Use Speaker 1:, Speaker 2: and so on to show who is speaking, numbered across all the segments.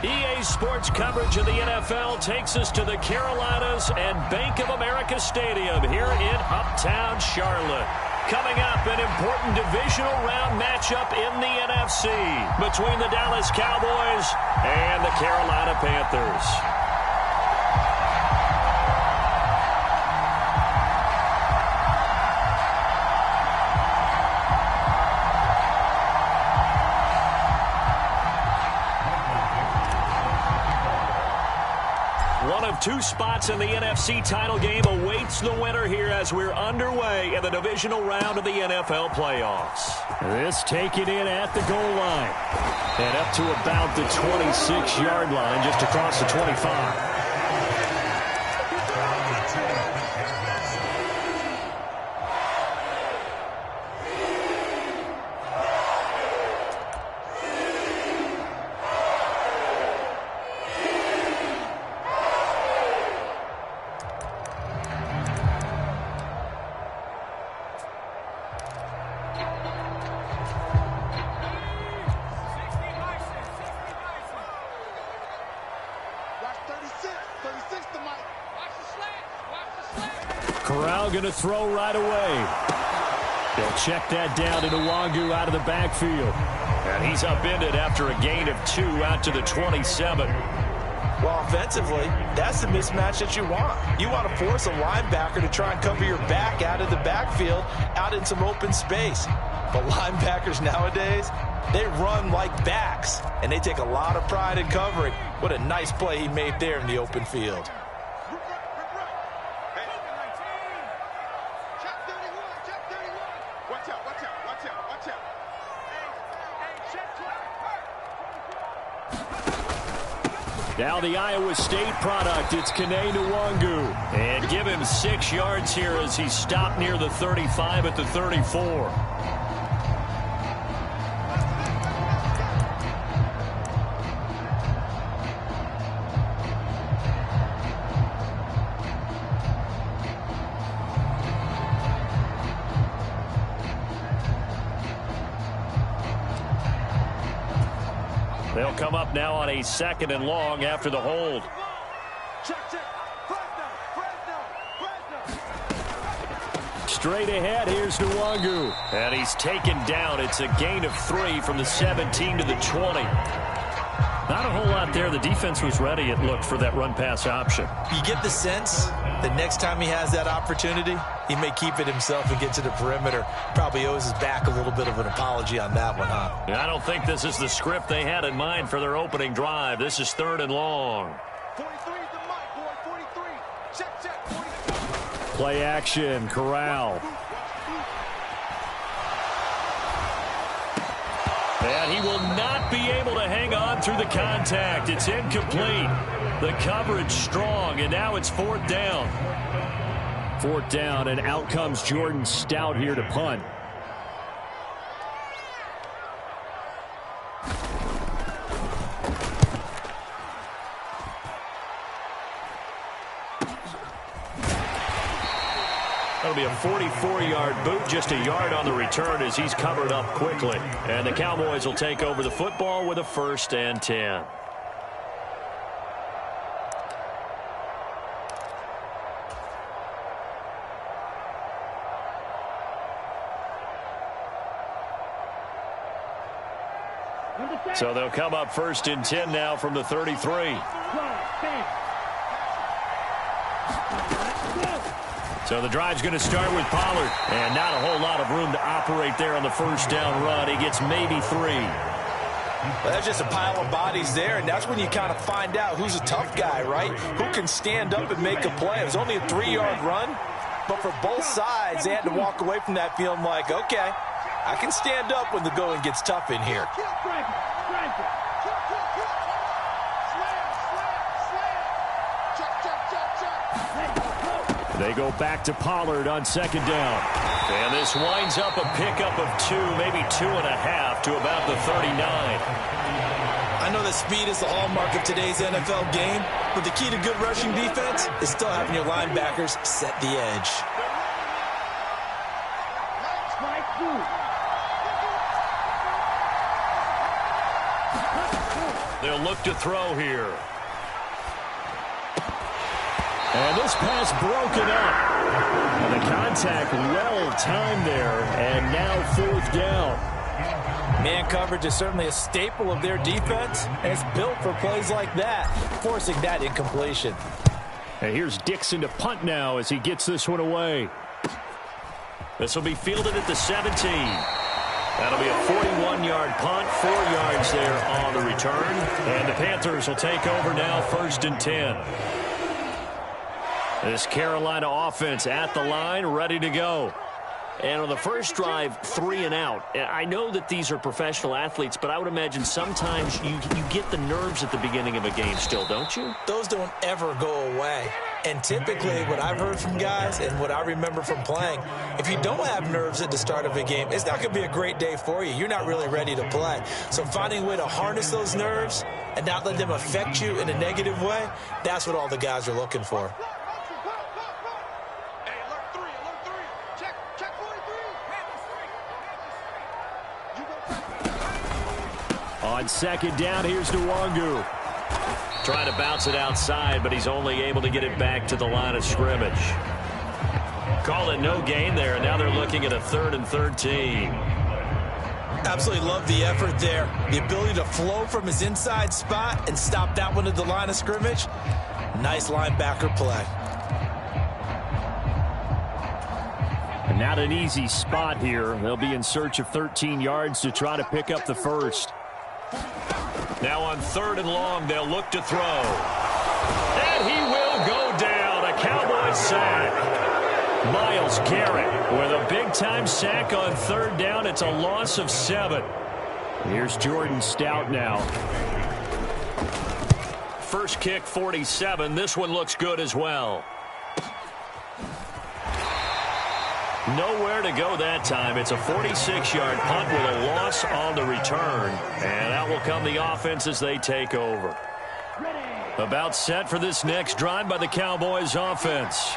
Speaker 1: EA Sports coverage of the NFL takes us to the Carolinas and Bank of America Stadium here in Uptown Charlotte. Coming up, an important divisional round matchup in the NFC between the Dallas Cowboys and the Carolina Panthers. Two spots in the NFC title game awaits the winner here as we're underway in the divisional round of the NFL playoffs. This taken in at the goal line. And up to about the 26-yard line, just across the 25. Going to throw right away. They'll check that down to Nwangu out of the backfield. And he's upended after a gain of 2 out to the 27.
Speaker 2: Well, offensively, that's the mismatch that you want. You want to force a linebacker to try and cover your back out of the backfield, out in some open space. But linebackers nowadays, they run like backs, and they take a lot of pride in covering. What a nice play he made there in the open field.
Speaker 1: Now the Iowa State product, it's Kene Nwangu. And give him 6 yards here as he stopped near the 35 at the 34. They'll come up now on a 2nd and long after the hold. Straight ahead, here's Nwangu. And he's taken down. It's a gain of 3 from the 17 to the 20. Not a whole lot there. The defense was ready, it looked, for that run-pass option.
Speaker 2: You get the sense that next time he has that opportunity, he may keep it himself and get to the perimeter. Probably owes his back a little bit of an apology on that one, huh?
Speaker 1: I don't think this is the script they had in mind for their opening drive. This is 3rd and long.
Speaker 3: 43 is the mic, boy. 43. Check, 43.
Speaker 1: Play action, Corral. And he will not be able to hang on through the contact. It's incomplete. The coverage strong, and now it's 4th down. 4th down, and out comes Jordan Stout here to punt. That'll be a 44-yard boot, just a yard on the return as he's covered up quickly. And the Cowboys will take over the football with a 1st and 10. So they'll come up 1st and 10 now from the 33. So the drive's going to start with Pollard. And not a whole lot of room to operate there on the 1st down run. He gets maybe 3.
Speaker 2: Well, that's just a pile of bodies there, and that's when you kind of find out who's a tough guy, right? Who can stand up and make a play. It was only a 3-yard run, but for both sides, they had to walk away from that feeling like, okay, I can stand up when the going gets tough in here.
Speaker 1: They go back to Pollard on 2nd down. And this winds up a pickup of 2, maybe 2.5 to about the 39.
Speaker 2: I know that speed is the hallmark of today's NFL game, but the key to good rushing defense is still having your linebackers set the edge.
Speaker 1: They'll look to throw here. And this pass broken up. And the contact well-timed there. And now 4th down.
Speaker 2: Man coverage is certainly a staple of their defense, and it's built for plays like that, forcing that incompletion.
Speaker 1: And here's Dixon to punt now as he gets this one away. This will be fielded at the 17. That'll be a 41-yard punt, 4 yards there on the return. And the Panthers will take over now, 1st and 10. This Carolina offense at the line, ready to go. And on the first drive, 3 and out. I know that these are professional athletes, but I would imagine sometimes you get the nerves at the beginning of a game still, don't you?
Speaker 2: Those don't ever go away. And typically what I've heard from guys and what I remember from playing, if you don't have nerves at the start of a game, it's not going to be a great day for you. You're not really ready to play. So finding a way to harness those nerves and not let them affect you in a negative way, that's what all the guys are looking for.
Speaker 1: On 2nd down, here's Nwangu. Trying to bounce it outside, but he's only able to get it back to the line of scrimmage. Call it no gain there, and now they're looking at a 3rd and 13.
Speaker 2: Absolutely love the effort there. The ability to flow from his inside spot and stop that one at the line of scrimmage. Nice linebacker play.
Speaker 1: And not an easy spot here. They'll be in search of 13 yards to try to pick up the first. Now on 3rd and long, they'll look to throw. And he will go down. A Cowboys sack. Myles Garrett with a big-time sack on 3rd down. It's a loss of 7. Here's Jordan Stout now. First kick, 47. This one looks good as well. Nowhere to go that time. It's a 46-yard punt with a loss on the return. And out will come the offense as they take over. About set for this next drive by the Cowboys offense.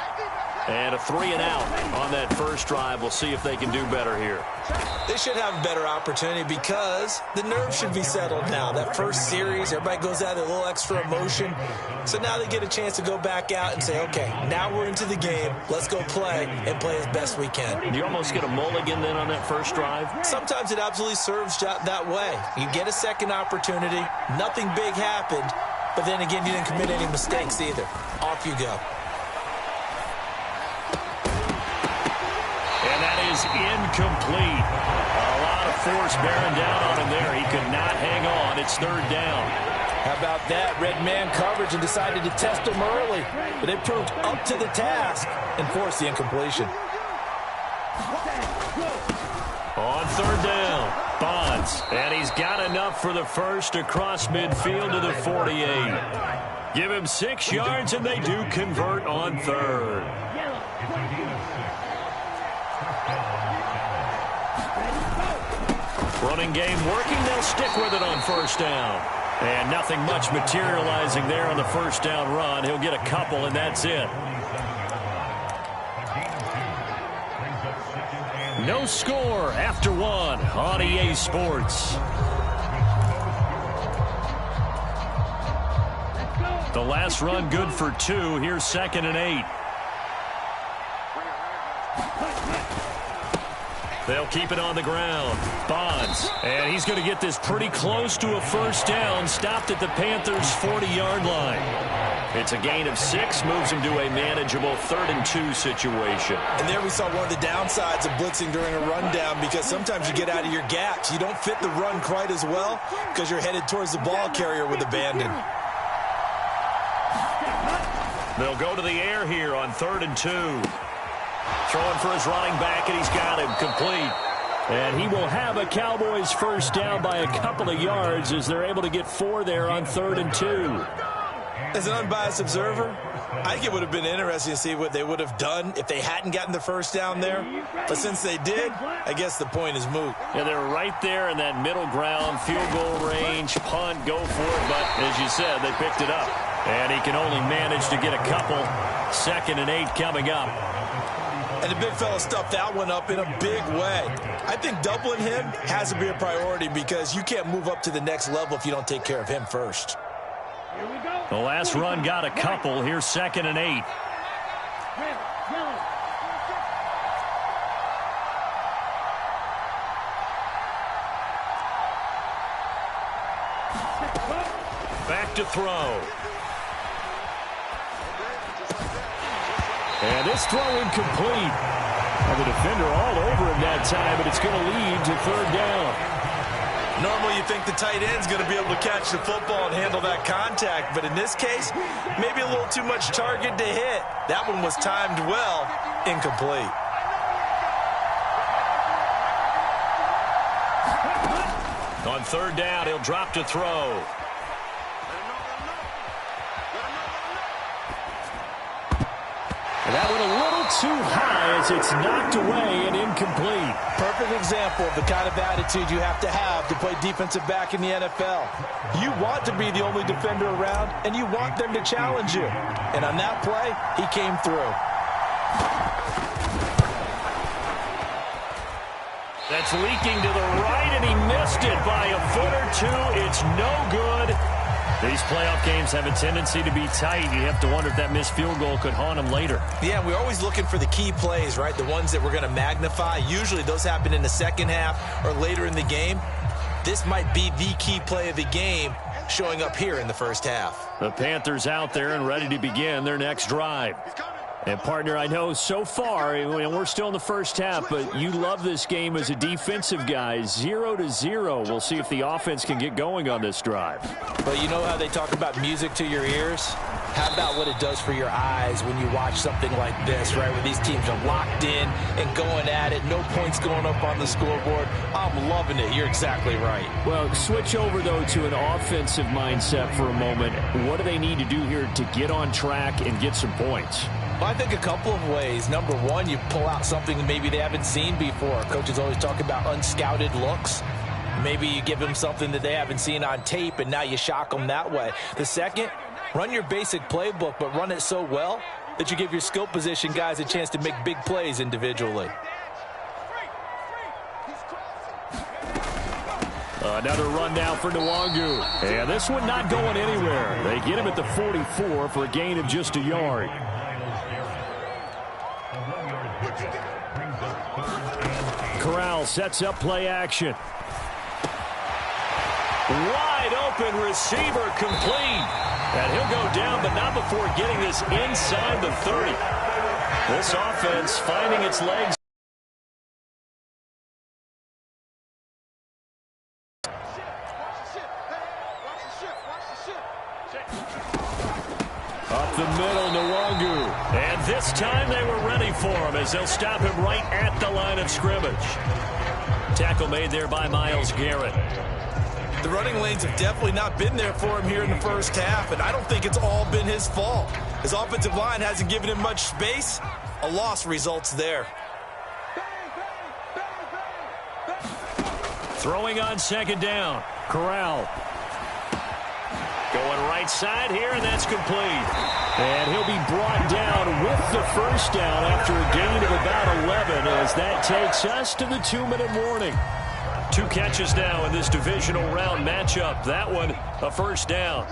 Speaker 1: And a 3 and out on that first drive. We'll see if they can do better here.
Speaker 2: They should have a better opportunity because the nerves should be settled now. That first series, everybody goes out with a little extra emotion. So now they get a chance to go back out and say, okay, now we're into the game. Let's go play and play as best we can.
Speaker 1: Do you almost get a mulligan then on that first drive?
Speaker 2: Sometimes it absolutely serves that way. You get a second opportunity. Nothing big happened. But then again, you didn't commit any mistakes either. Off you go.
Speaker 1: And that is incomplete. A lot of force bearing down on him there. He could not hang on. It's 3rd down.
Speaker 2: How about that? Red man coverage and decided to test him early. But it proved up to the task and forced the incompletion.
Speaker 1: On 3rd down, Bonds. And he's got enough for the first across midfield to the 48. Give him 6 yards, and they do convert on 3rd. Running game working. They'll stick with it on 1st down. And nothing much materializing there on the 1st down run. He'll get a couple, and that's it. No score after 1 on EA Sports. The last run good for 2. Here's 2nd and 8. They'll keep it on the ground. Bonds. And he's going to get this pretty close to a 1st down. Stopped at the Panthers' 40-yard line. It's a gain of 6. Moves him to a manageable 3rd and 2 situation.
Speaker 2: And there we saw one of the downsides of blitzing during a rundown because sometimes you get out of your gaps. You don't fit the run quite as well because you're headed towards the ball carrier with abandon.
Speaker 1: They'll go to the air here on 3rd and 2. Throwing for his running back, and he's got him complete. And he will have a Cowboys 1st down by a couple of yards as they're able to get 4 there on 3rd and 2.
Speaker 2: As an unbiased observer, I think it would have been interesting to see what they would have done if they hadn't gotten the 1st down there. But since they did, I guess the point is moot.
Speaker 1: Yeah, they're right there in that middle ground, field goal range, punt, go for it. But as you said, they picked it up. And he can only manage to get a couple. 2nd and 8 coming up.
Speaker 2: And the big fella stuffed that one up in a big way. I think doubling him has to be a priority because you can't move up to the next level if you don't take care of him first.
Speaker 1: The last run got a couple. Here's 2nd and 8. Back to throw. And this throw incomplete. And the defender all over him that time, but it's going to lead to 3rd down.
Speaker 2: Normally you think the tight end's going to be able to catch the football and handle that contact, but in this case, maybe a little too much target to hit. That one was timed well, incomplete.
Speaker 1: On 3rd down, he'll drop to throw. That went a little too high as it's knocked away and incomplete.
Speaker 2: Perfect example of the kind of attitude you have to play defensive back in the NFL. You want to be the only defender around, and you want them to challenge you. And on that play, he came through.
Speaker 1: That's leaking to the right, and he missed it by a foot or two. It's no good. These playoff games have a tendency to be tight. You have to wonder if that missed field goal could haunt him later.
Speaker 2: Yeah, we're always looking for the key plays, right? The ones that we're going to magnify. Usually those happen in the second half or later in the game. This might be the key play of the game showing up here in the first half.
Speaker 1: The Panthers out there and ready to begin their next drive. And, partner, I know so far, we're still in the first half, but you love this game as a defensive guy. 0-0. We'll see if the offense can get going on this drive.
Speaker 2: But you know how they talk about music to your ears? How about what it does for your eyes when you watch something like this, right, where these teams are locked in and going at it, no points going up on the scoreboard? I'm loving it. You're exactly right.
Speaker 1: Well, switch over, though, to an offensive mindset for a moment. What do they need to do here to get on track and get some points?
Speaker 2: Well, I think a couple of ways. Number one, you pull out something maybe they haven't seen before. Coaches always talk about unscouted looks. Maybe you give them something that they haven't seen on tape, and now you shock them that way. The second, run your basic playbook, but run it so well that you give your skill position guys a chance to make big plays individually.
Speaker 1: Another run now for Nwangu. And this one not going anywhere. They get him at the 44 for a gain of just a yard. Corral sets up play action. Wide open receiver complete. And he'll go down, but not before getting this inside the 30. This offense finding its legs. Up the middle, Nwangu. And this time they were ready for him as they'll stop him right at the line of scrimmage. Tackle made there by Myles Garrett.
Speaker 2: The running lanes have definitely not been there for him here in the first half, and I don't think it's all been his fault. His offensive line hasn't given him much space. A loss results there.
Speaker 1: Throwing on 2nd down. Corral. Going right side here, and that's complete. And he'll be brought down with the first down after a gain of about 11 as that takes us to the 2-minute warning. 2 catches now in this divisional round matchup. That one, a first down.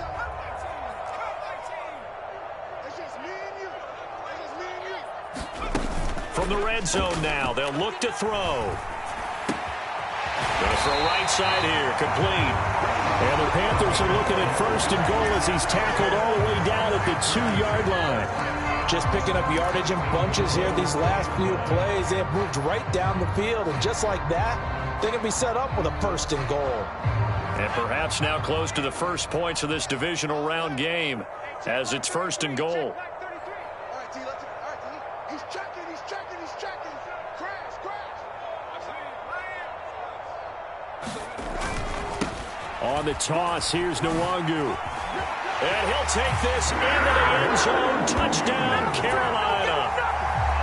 Speaker 1: From the red zone now, they'll look to throw. Going to throw right side here, complete. And the Panthers are looking at 1st and goal as he's tackled all the way down at the 2-yard line.
Speaker 2: Just picking up yardage in bunches here. These last few plays, they have moved right down the field. And just like that, they can be set up with a 1st and goal.
Speaker 1: And perhaps now close to the first points of this divisional round game as it's 1st and goal. On the toss, here's Nwangu. And he'll take this into the end zone. Touchdown, Carolina.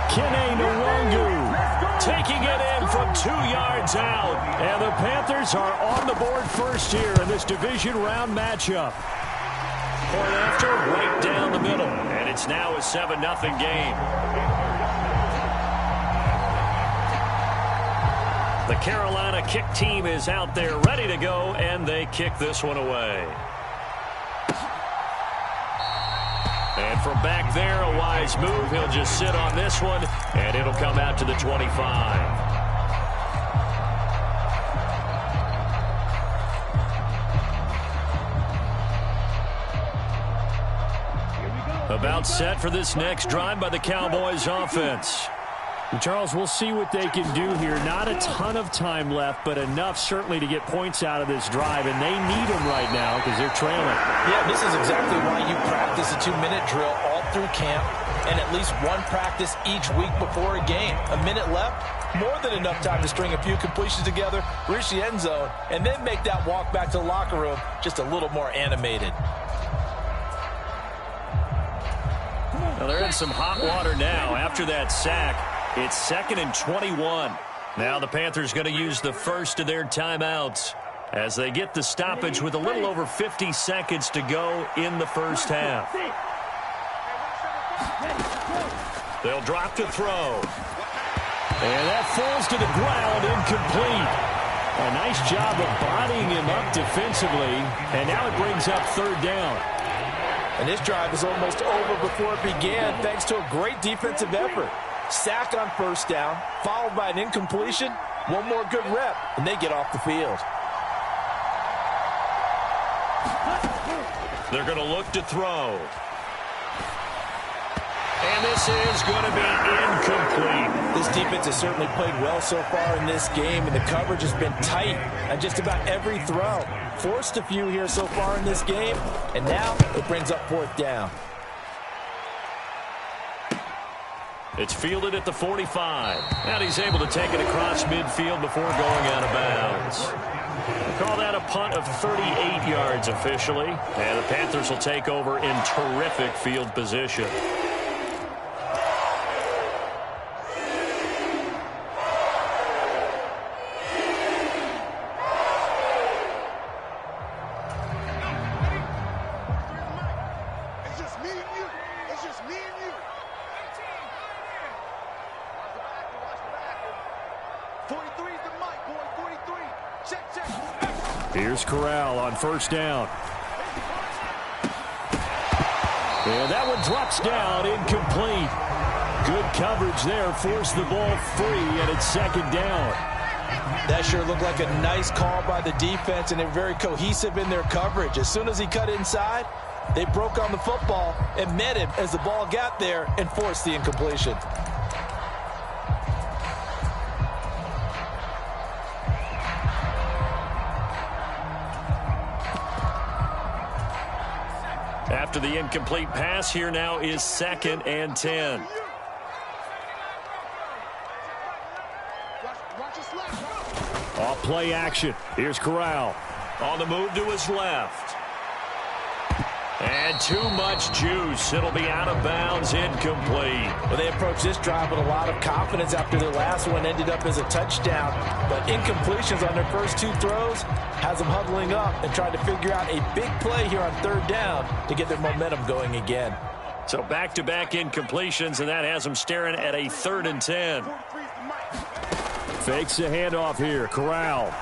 Speaker 1: Kene Nwangu taking it in from 2 yards out. And the Panthers are on the board first here in this division round matchup. Point after, right down the middle. And it's now a 7-0 game. The Carolina kick team is out there ready to go, and they kick this one away. And from back there, a wise move. He'll just sit on this one, and it'll come out to the 25. About set for this next drive by the Cowboys offense.
Speaker 4: Charles, we'll see what they can do here. Not a ton of time left, but enough certainly to get points out of this drive, and they need them right now because they're trailing.
Speaker 2: Yeah, this is exactly why you practice a 2-minute drill all through camp and at least one practice each week before a game. A minute left, more than enough time to string a few completions together, reach the end zone, and then make that walk back to the locker room just a little more animated.
Speaker 1: Well, they're in some hot water now after that sack. It's 2nd and 21. Now the Panthers going to use the first of their timeouts as they get the stoppage with a little over 50 seconds to go in the first half. They'll drop to throw. And that falls to the ground, incomplete. A nice job of bodying him up defensively, and now it brings up 3rd down.
Speaker 2: And this drive is almost over before it began thanks to a great defensive effort. Sack on 1st down, followed by an incompletion. One more good rep, and they get off the field.
Speaker 1: They're going to look to throw. And this is going to be incomplete.
Speaker 2: This defense has certainly played well so far in this game, and the coverage has been tight on just about every throw. Forced a few here so far in this game, and now it brings up 4th down.
Speaker 1: It's fielded at the 45. And he's able to take it across midfield before going out of bounds. We'll call that a punt of 38 yards officially. And the Panthers will take over in terrific field position.
Speaker 4: Here's Corral on 1st down. And that one drops down, incomplete. Good coverage there, forced the ball free, and it's 2nd down.
Speaker 2: That sure looked like a nice call by the defense, and they're very cohesive in their coverage. As soon as he cut inside, they broke on the football and met him as the ball got there and forced the incompletion.
Speaker 1: After the incomplete pass, here now is 2nd and 10.
Speaker 4: Off play action. Here's Corral.
Speaker 1: On the move to his left. And too much juice. It'll be out of bounds, incomplete.
Speaker 2: Well, they approached this drive with a lot of confidence after their last one ended up as a touchdown. But incompletions on their first 2 throws has them huddling up and trying to figure out a big play here on 3rd down to get their momentum going again.
Speaker 1: So back-to-back incompletions, and that has them staring at a 3rd and 10.
Speaker 4: Fakes the handoff here. Corral.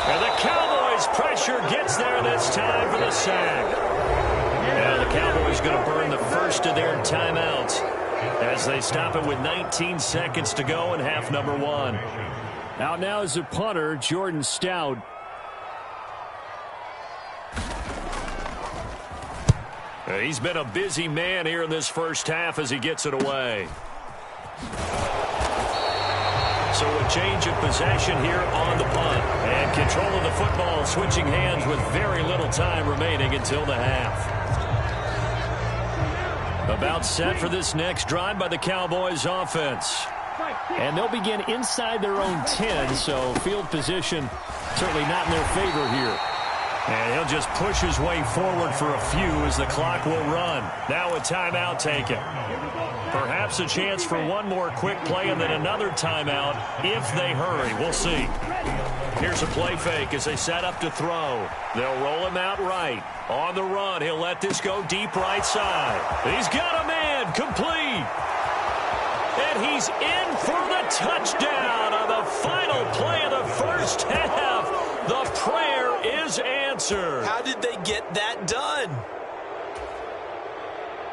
Speaker 1: And the Cowboys pressure gets there this time for the sack. Now the Cowboys going to burn the first of their timeouts as they stop it with 19 seconds to go in half number 1.
Speaker 4: Out now is the punter, Jordan Stout.
Speaker 1: He's been a busy man here in this first half as he gets it away. So a change of possession here on the punt. And control of the football switching hands with very little time remaining until the half. About set for this next drive by the Cowboys offense.
Speaker 4: And they'll begin inside their own 10, so field position certainly not in their favor here.
Speaker 1: And he'll just push his way forward for a few as the clock will run. Now a timeout taken. Perhaps a chance for one more quick play and then another timeout if they hurry. We'll see. Here's a play fake as they set up to throw. They'll roll him out right. On the run, he'll let this go deep right side. He's got a man, complete. And he's in for the touchdown on the final play of the first half. The prayer is answered.
Speaker 2: How did they get that done?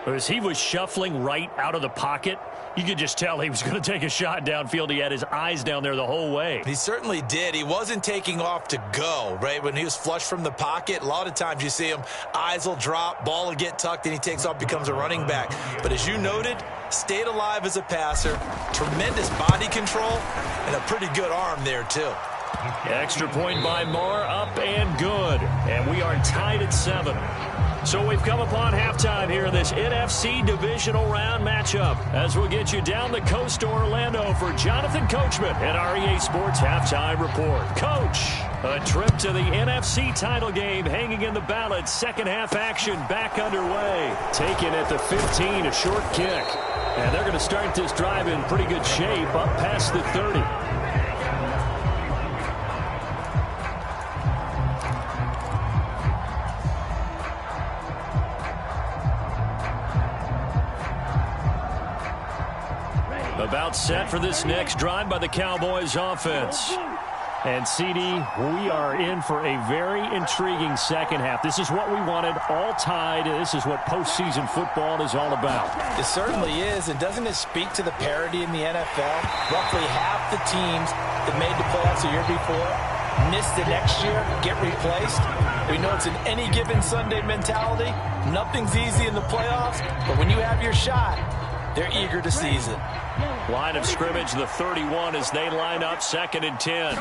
Speaker 4: As he was shuffling right out of the pocket, you could just tell he was going to take a shot downfield. He had his eyes down there the whole way.
Speaker 2: He certainly did. He wasn't taking off to go, right? When he was flush from the pocket, a lot of times you see him, eyes will drop, ball will get tucked, and he takes off, becomes a running back. But as you noted, stayed alive as a passer, tremendous body control, and a pretty good arm there, too.
Speaker 1: Extra point by Moore, up and good. And we are tied at 7. So we've come upon halftime here in this NFC divisional round matchup as we'll get you down the coast to Orlando for Jonathan Coachman at our EA Sports Halftime Report. Coach, a trip to the NFC title game hanging in the balance. Second half action back underway. Taken at the 15, a short kick. And they're going to start this drive in pretty good shape up past the 30. About set for this next drive by the Cowboys offense. And CD, we are in for a very intriguing second half. This is what we wanted, all tied. This is what postseason football is all about.
Speaker 2: It certainly is, and doesn't it speak to the parity in the NFL? Roughly half the teams that made the playoffs the year before missed the next year, get replaced. We know it's an any given Sunday mentality. Nothing's easy in the playoffs, but when you have your shot, they're eager to seize it.
Speaker 1: Line of scrimmage, the 31 as they line up, 2nd and 10.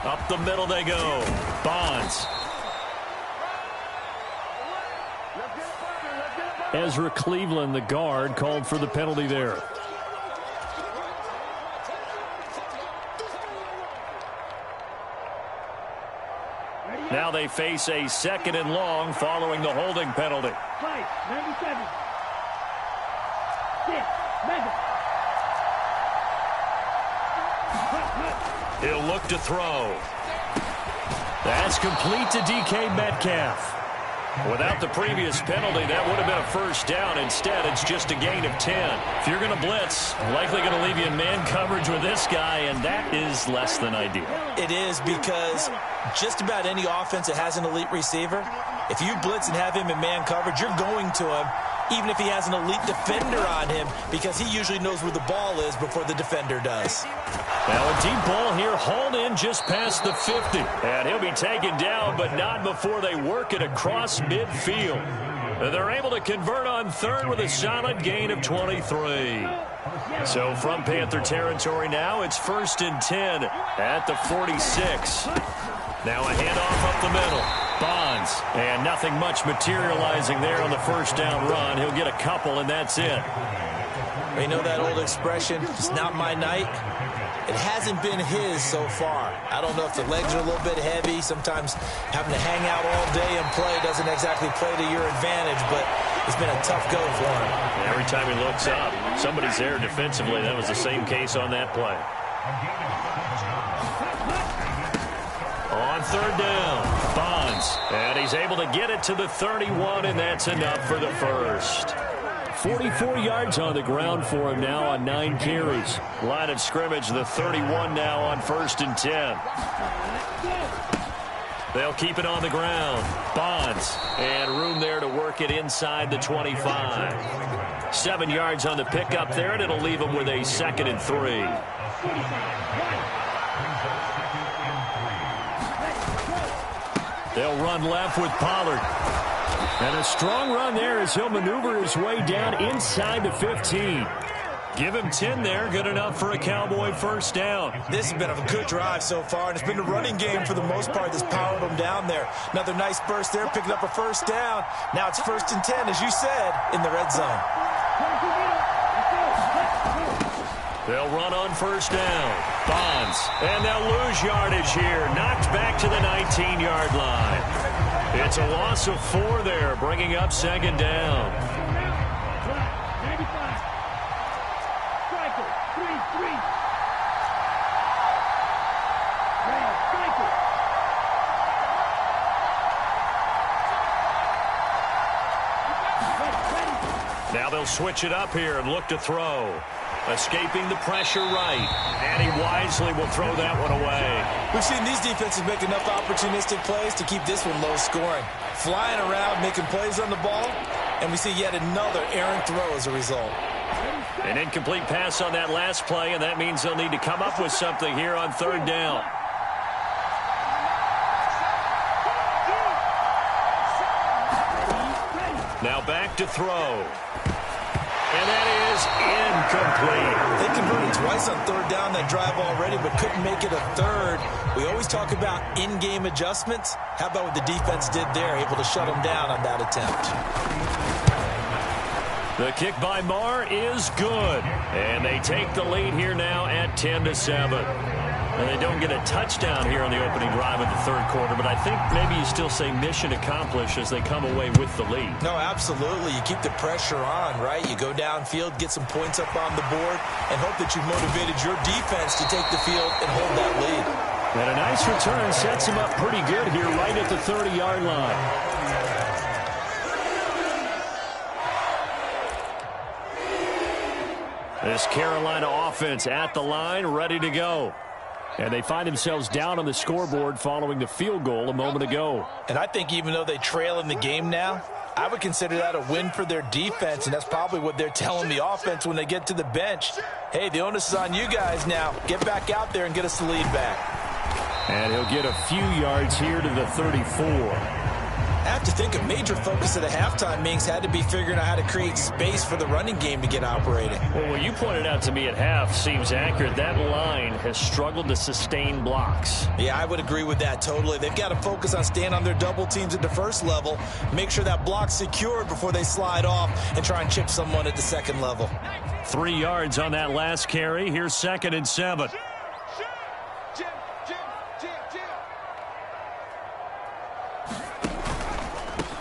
Speaker 1: Up the middle they go. Bonds.
Speaker 4: Ezra Cleveland, the guard, called for the penalty there.
Speaker 1: Now they face a 2nd and long following the holding penalty.
Speaker 5: 97.
Speaker 1: He'll look to throw. That's complete to DK Metcalf. Without the previous penalty, that would have been a first down. Instead, it's just a gain of 10. If you're going to blitz, likely going to leave you in man coverage with this guy, and that is less than ideal.
Speaker 2: It is, because just about any offense that has an elite receiver, if you blitz and have him in man coverage, you're going to him, even if he has an elite defender on him, because he usually knows where the ball is before the defender does.
Speaker 1: Now a deep ball here, hauled in just past the 50. And he'll be taken down, but not before they work it across midfield. And they're able to convert on third with a solid gain of 23. So from Panther territory now, it's 1st and 10 at the 46. Now a handoff up the middle. Bonds, and nothing much materializing there on the first down run. He'll get a couple, and that's it.
Speaker 2: You know that old expression, it's not my night? It hasn't been his so far. I don't know if the legs are a little bit heavy. Sometimes having to hang out all day and play doesn't exactly play to your advantage, but it's been a tough go for him.
Speaker 1: Every time he looks up, somebody's there defensively. That was the same case on that play. On third down, Bonds, and he's able to get it to the 31, and that's enough for the first.
Speaker 4: 44 yards on the ground for him now on 9 carries.
Speaker 1: Line of scrimmage, the 31 now on 1st and 10. They'll keep it on the ground. Bonds, and room there to work it inside the 25. 7 yards on the pickup there, and it'll leave them with a 2nd and 3.
Speaker 4: They'll run left with Pollard. And a strong run there as he'll maneuver his way down inside the 15.
Speaker 1: Give him 10 there, good enough for a Cowboy first down.
Speaker 2: This has been a good drive so far, and it's been a running game for the most part that's powered them down there. Another nice burst there, picking up a first down. Now it's 1st and 10, as you said, in the red zone.
Speaker 1: They'll run on first down. Bonds, and they'll lose yardage here. Knocked back to the 19-yard line. It's a loss of 4 there, bringing up 2nd down. Now Now they'll switch it up here and look to throw. Escaping the pressure right. And he wisely will throw that one away.
Speaker 2: We've seen these defenses make enough opportunistic plays to keep this one low scoring. Flying around, making plays on the ball, and we see yet another errant throw as a result.
Speaker 1: An incomplete pass on that last play, and that means they'll need to come up with something here on third down. Now back to throw. And that is incomplete.
Speaker 2: They converted twice on third down that drive already, but couldn't make it a third. We always talk about in-game adjustments. How about what the defense did there, able to shut them down on that attempt?
Speaker 1: The kick by Marr is good. And they take the lead here now at 10-7. And they don't get a touchdown here on the opening drive of the third quarter, but I think maybe you still say mission accomplished as they come away with the lead.
Speaker 2: No, absolutely. You keep the pressure on, right? You go downfield, get some points up on the board, and hope that you've motivated your defense to take the field and hold that lead.
Speaker 4: And a nice return sets him up pretty good here right at the 30-yard line. This Carolina offense at the line, ready to go. And they find themselves down on the scoreboard following the field goal a moment ago.
Speaker 2: And I think even though they trail in the game now, I would consider that a win for their defense, and that's probably what they're telling the offense when they get to the bench. Hey, the onus is on you guys now. Get back out there and get us the lead back.
Speaker 4: And he'll get a few yards here to the 34.
Speaker 2: I have to think a major focus of the halftime meetings had to be figuring out how to create space for the running game to get operating.
Speaker 1: Well, what you pointed out to me at half seems accurate. That line has struggled to sustain blocks.
Speaker 2: Yeah, I would agree with that totally. They've got to focus on staying on their double teams at the first level, make sure that block's secured before they slide off and try and chip someone at the second level.
Speaker 1: 3 yards on that last carry. Here's 2nd and 7.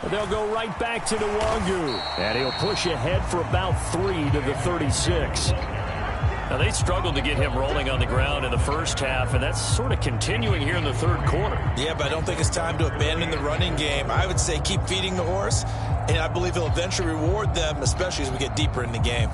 Speaker 4: They'll go right back to Nwangu. And he'll push ahead for about 3 to the 36.
Speaker 1: Now, they struggled to get him rolling on the ground in the first half, and that's sort of continuing here in the third quarter.
Speaker 2: Yeah, but I don't think it's time to abandon the running game. I would say keep feeding the horse, and I believe he'll eventually reward them, especially as we get deeper in the game.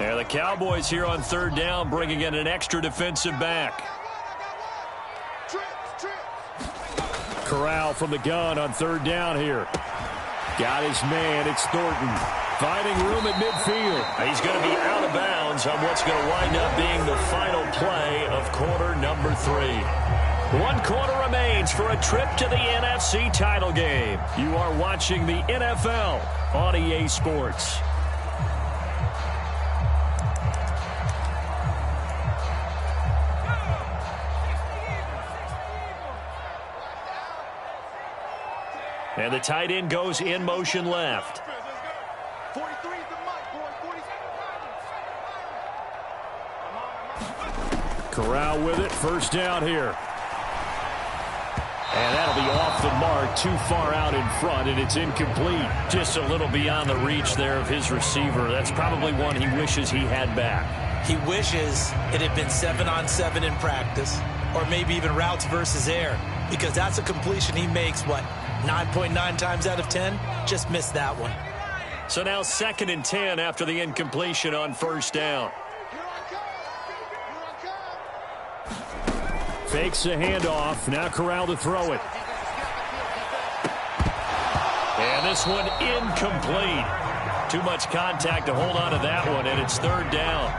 Speaker 1: Yeah, the Cowboys here on third down bringing in an extra defensive back.
Speaker 4: Corral from the gun on third down here. Got his man. It's Thornton. Finding room at midfield.
Speaker 1: He's going to be out of bounds on what's going to wind up being the final play of quarter number 3. 1 quarter remains for a trip to the NFC title game. You are watching the NFL on EA Sports. And the tight end goes in motion left.
Speaker 3: 43 is the mic, boy. 40.
Speaker 4: Corral with it. First down here. And that'll be off the mark, too far out in front, and it's incomplete.
Speaker 1: Just a little beyond the reach there of his receiver. That's probably one he wishes he had back.
Speaker 2: He wishes it had been 7-on-7 in practice, or maybe even routes versus air, because that's a completion he makes, 9.9 times out of 10? Just missed that one.
Speaker 1: So now 2nd and 10 after the incompletion on first down.
Speaker 4: Fakes the handoff. Now Corral to throw it.
Speaker 1: And this one incomplete. Too much contact to hold on to that one, and it's third down.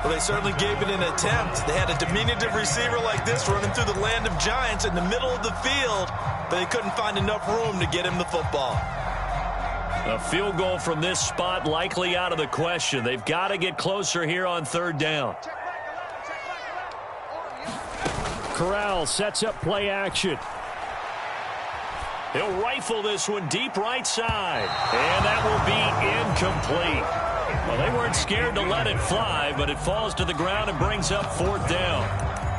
Speaker 2: Well, they certainly gave it an attempt. They had a diminutive receiver like this running through the land of giants in the middle of the field, but they couldn't find enough room to get him the football.
Speaker 1: A field goal from this spot likely out of the question. They've got to get closer here on third down.
Speaker 4: Corral sets up play action.
Speaker 1: He'll rifle this one deep right side. And that will be incomplete. Well, they weren't scared to let it fly, but it falls to the ground and brings up fourth down.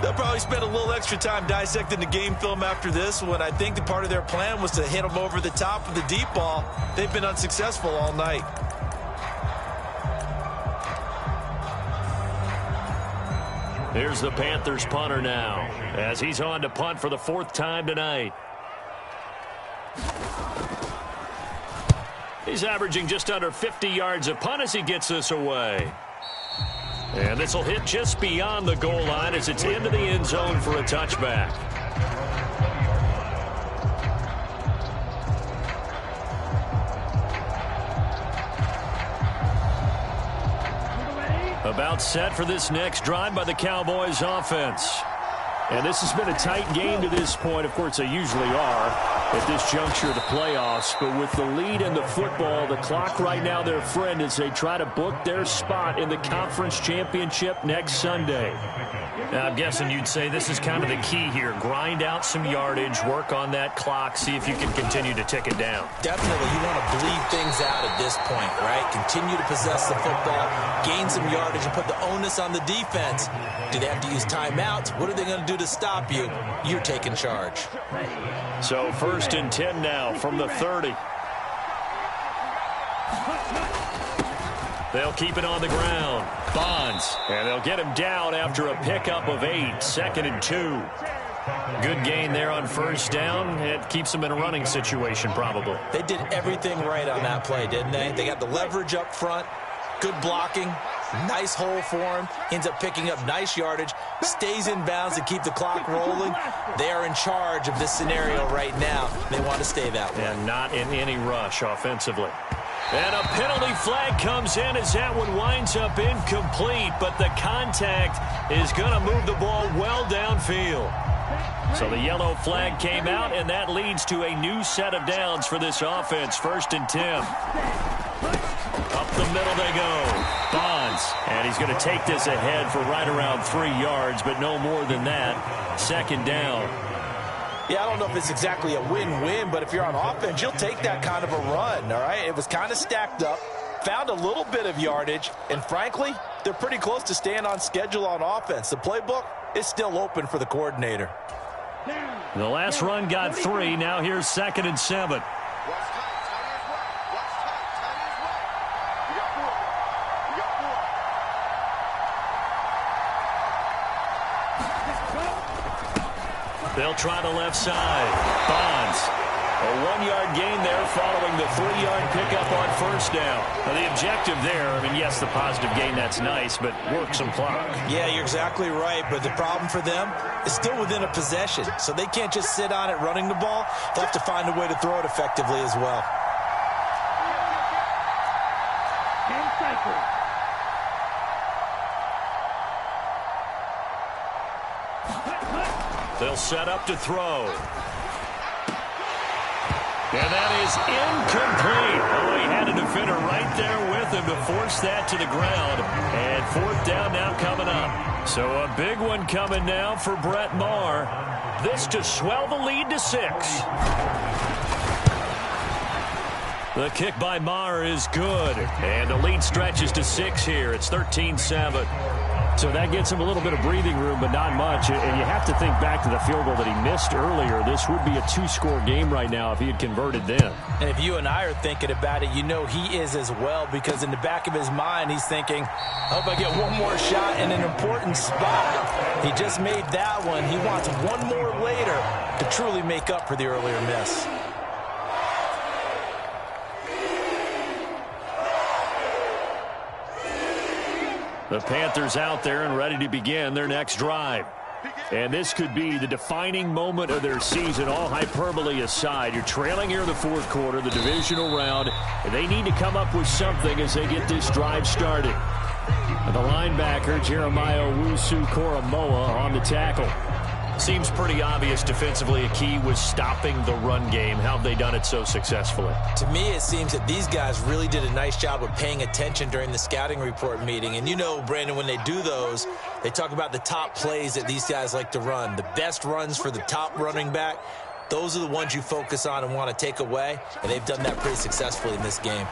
Speaker 2: They'll probably spend a little extra time dissecting the game film after this one. I think the part of their plan was to hit them over the top of the deep ball. They've been unsuccessful all night.
Speaker 1: Here's the Panthers punter now, as he's on to punt for the 4th time tonight. He's averaging just under 50 yards a punt as he gets this away. And this will hit just beyond the goal line as it's into the end zone for a touchback. About set for this next drive by the Cowboys offense. And this has been a tight game to this point. Of course, they usually are at this juncture of the playoffs. But with the lead in the football, the clock right now their friend as they try to book their spot in the conference championship next Sunday. Now, I'm guessing you'd say this is kind of the key here. Grind out some yardage, work on that clock, see if you can continue to tick it down.
Speaker 2: Definitely, you want to bleed things out at this point, right? Continue to possess the football, gain some yardage, and put the onus on the defense. Do they have to use timeouts? What are they going to do to stop you? You're taking charge.
Speaker 1: So 1st and 10 now from the 30. They'll keep it on the ground. Bonds. And they'll get him down after a pickup of 8. 2nd and 2. Good gain there on 1st down. It keeps them in a running situation probably.
Speaker 2: They did everything right on that play, didn't they? They got the leverage up front. Good blocking. Nice hole for him. Ends up picking up nice yardage. Stays in bounds to keep the clock rolling. They are in charge of this scenario right now. They want to stay that way.
Speaker 1: And not in any rush offensively. And a penalty flag comes in as that one winds up incomplete, but the contact is going to move the ball well downfield. So the yellow flag came out, and that leads to a new set of downs for this offense. 1st and 10. Up the middle they go. Bonds. And he's going to take this ahead for right around 3 yards, but no more than that. 2nd down.
Speaker 2: Yeah, I don't know if it's exactly a win-win, but if you're on offense, you'll take that kind of a run, all right? It was kind of stacked up, found a little bit of yardage, and frankly, they're pretty close to staying on schedule on offense. The playbook is still open for the coordinator.
Speaker 1: The last run got 3. Now here's 2nd and 7. They'll try the left side. Bonds. A 1-yard gain there following the 3-yard pickup on 1st down. Now the objective there, I mean, yes, the positive gain, that's nice, but work some clock.
Speaker 2: Yeah, you're exactly right, but the problem for them is still within a possession, so they can't just sit on it running the ball. They'll have to find a way to throw it effectively as well.
Speaker 1: They'll set up to throw. And that is incomplete. Oh, he had a defender right there with him to force that to the ground. And 4th down now coming up. So a big one coming now for Brett Maher. This to swell the lead to 6. The kick by Maher is good. And the lead stretches to 6 here. It's 13-7. So that gets him a little bit of breathing room, but not much. And you have to think back to the field goal that he missed earlier. This would be a 2-score game right now if he had converted then.
Speaker 2: And if you and I are thinking about it, you know he is as well, because in the back of his mind, he's thinking, I hope I get one more shot in an important spot. He just made that one. He wants one more later to truly make up for the earlier miss.
Speaker 1: The Panthers out there and ready to begin their next drive. And this could be the defining moment of their season, all hyperbole aside. You're trailing here in the 4th quarter, the divisional round, and they need to come up with something as they get this drive started. The linebacker, Jeremiah Owusu-Koramoah, on the tackle. Seems pretty obvious defensively a key was stopping the run game. How have they done it so successfully?
Speaker 2: To me, it seems that these guys really did a nice job of paying attention during the scouting report meeting. And you know, Brandon, when they do those, they talk about the top plays that these guys like to run. The best runs for the top running back, those are the ones you focus on and want to take away. And they've done that pretty successfully in this game.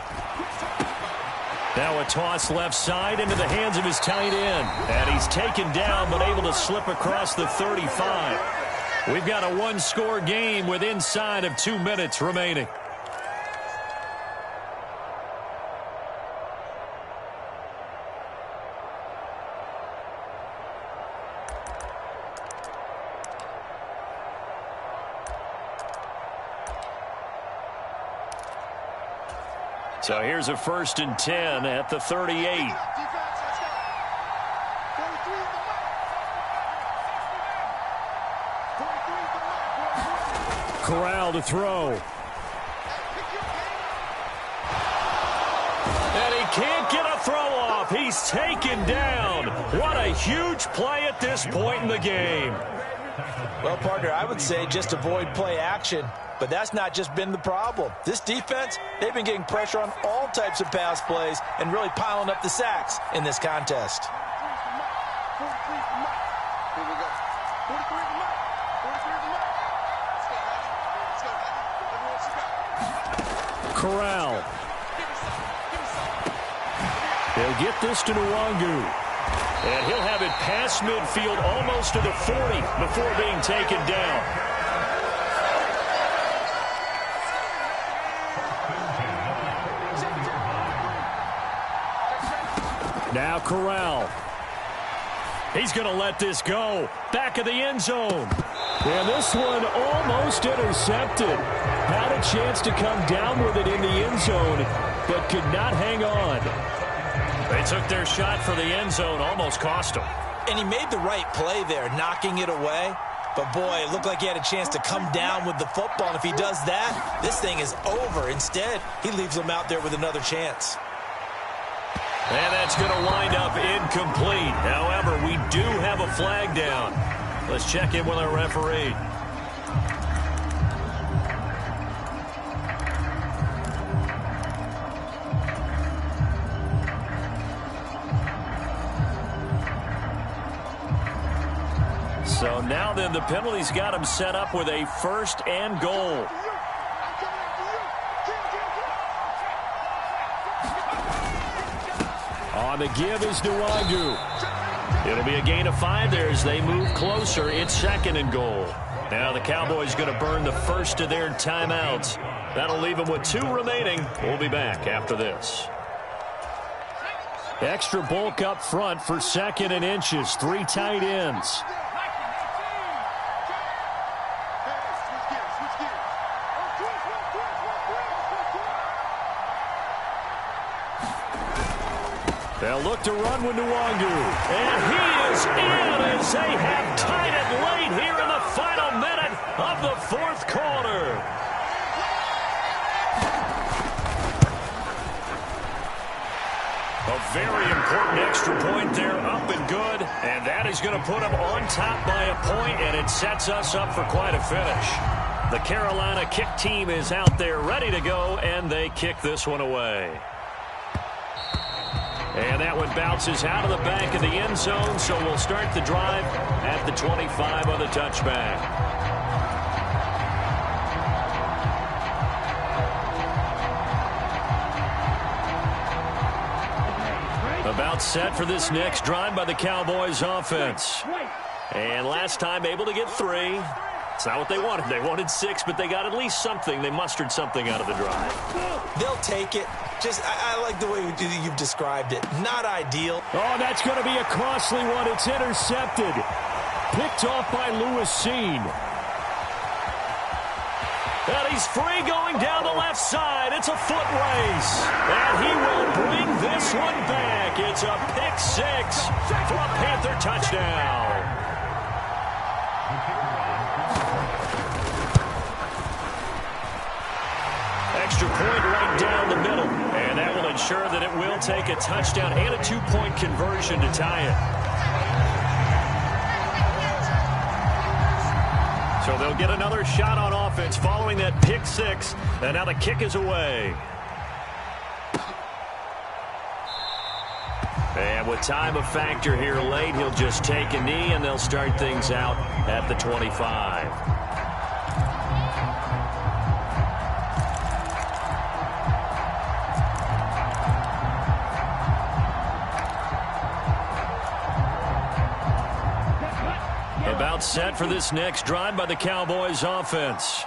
Speaker 1: Now a toss left side into the hands of his tight end. And he's taken down but able to slip across the 35. We've got a one-score game with inside of 2 minutes remaining. So here's a 1st and 10 at the 38.
Speaker 4: Corral to throw.
Speaker 1: And he can't get a throw off. He's taken down. What a huge play at this point in the game.
Speaker 2: Well, partner, I would say just avoid play action. But that's not just been the problem. This defense, they've been getting pressure on all types of pass plays and really piling up the sacks in this contest.
Speaker 4: Corral. They'll get this to Nwangu.
Speaker 1: And he'll have it past midfield almost to the 40 before being taken down.
Speaker 4: Now Corral.
Speaker 1: He's going to let this go. Back of the end zone.
Speaker 4: And this one almost intercepted. Had a chance to come down with it in the end zone, but could not hang on.
Speaker 1: They took their shot for the end zone, almost cost him.
Speaker 2: And he made the right play there, knocking it away. But, boy, it looked like he had a chance to come down with the football. And if he does that, this thing is over. Instead, he leaves him out there with another chance.
Speaker 1: And that's going to wind up incomplete. However, we do have a flag down. Let's check in with our referee. So now then, the penalty's got him set up with a 1st and goal.
Speaker 4: On the give is Nwangu.
Speaker 1: It'll be a gain of 5 there as they move closer. It's 2nd and goal. Now the Cowboys going to burn the first of their timeouts. That'll leave them with 2 remaining. We'll be back after this.
Speaker 4: Extra bulk up front for 2nd and inches. 3 tight ends. They'll look to run with Nwangu.
Speaker 1: And he is in as they have tied it late here in the final minute of the 4th quarter. A very important extra point there, up and good. And that is going to put them on top by a point, and it sets us up for quite a finish. The Carolina kick team is out there ready to go, and they kick this one away. And that one bounces out of the back of the end zone, so we'll start the drive at the 25 on the touchback. About set for this next drive by the Cowboys offense. And last time able to get 3. It's not what they wanted. They wanted 6, but they got at least something. They mustered something out of the drive.
Speaker 2: They'll take it. Just, I like the way you've described it. Not ideal.
Speaker 4: Oh, that's going to be a costly one. It's intercepted. Picked off by Lewis Seen.
Speaker 1: And he's free going down the left side. It's a foot race. And he will bring this one back. It's a pick 6 for a Panther touchdown. Extra point right down the middle. And that will ensure that it will take a touchdown and a 2-point conversion to tie it. So they'll get another shot on offense following that pick 6. And now the kick is away. And with time a factor here late, he'll just take a knee and they'll start things out at the 25. About set for this next drive by the Cowboys offense.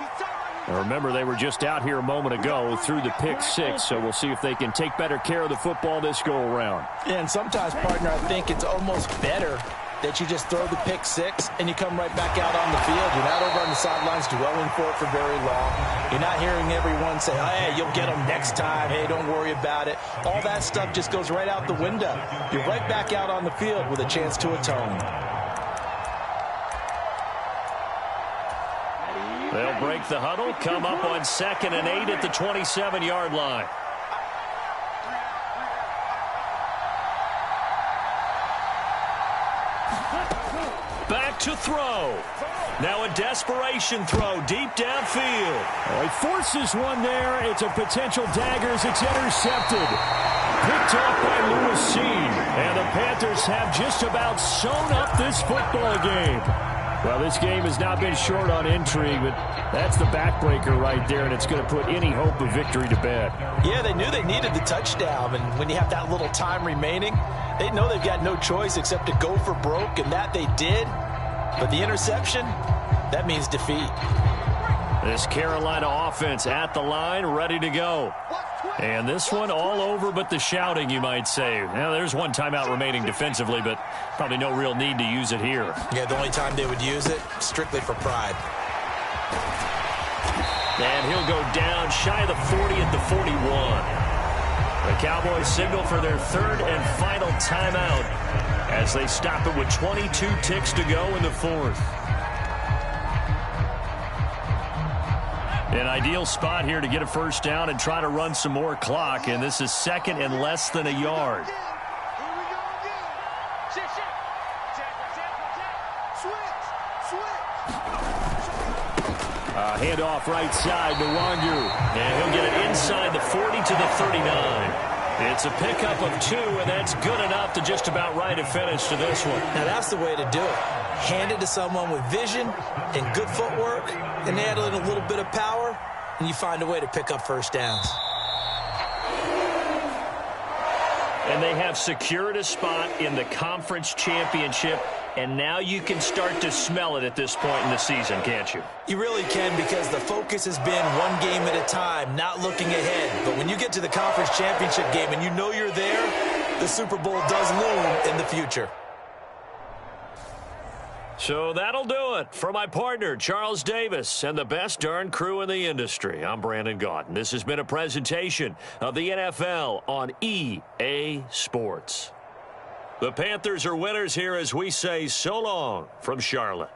Speaker 1: Now remember, they were just out here a moment ago through the pick six, so we'll see if they can take better care of the football this go-around.
Speaker 2: Yeah, and sometimes, partner, I think it's almost better that you just throw the pick six and you come right back out on the field. You're not over on the sidelines dwelling for it for very long. You're not hearing everyone say, hey, you'll get them next time. Hey, don't worry about it. All that stuff just goes right out the window. You're right back out on the field with a chance to atone.
Speaker 1: They'll break the huddle, come up on 2nd and 8 at the 27-yard line. Back to throw. Now a desperation throw deep downfield.
Speaker 4: Oh, he forces one there. It's a potential dagger as it's intercepted. Picked off by Lewis Seen. And the Panthers have just about sewn up this football game. Well, this game has not been short on intrigue, but that's the backbreaker right there, and it's going to put any hope of victory to bed.
Speaker 2: Yeah, they knew they needed the touchdown, and when you have that little time remaining, they know they've got no choice except to go for broke, and that they did. But the interception, that means defeat.
Speaker 1: This Carolina offense at the line, ready to go. And this one all over but the shouting, you might say. Now, there's one timeout remaining defensively, but probably no real need to use it here.
Speaker 2: Yeah, the only time they would use it, strictly for pride.
Speaker 1: And he'll go down shy of the 40 at the 41. The Cowboys signal for their third and final timeout as they stop it with 22 ticks to go in the fourth. An ideal spot here to get a first down and try to run some more clock, and this is 2nd and less than a yard.
Speaker 4: Handoff right side to Wangu.
Speaker 1: And he'll get it inside the 40 to the 39. It's a pickup of 2, and that's good enough to just about write a finish to this one.
Speaker 2: Now, that's the way to do it. Hand it to someone with vision and good footwork, and add in a little bit of power, and you find a way to pick up first downs.
Speaker 1: And they have secured a spot in the conference championship, and now you can start to smell it at this point in the season, can't you?
Speaker 2: You really can, because the focus has been one game at a time, not looking ahead. But when you get to the conference championship game and you know you're there, the Super Bowl does loom in the future.
Speaker 1: So that'll do it for my partner, Charles Davis, and the best darn crew in the industry. I'm Brandon Gaudin. This has been a presentation of the NFL on EA Sports. The Panthers are winners here as we say so long from Charlotte.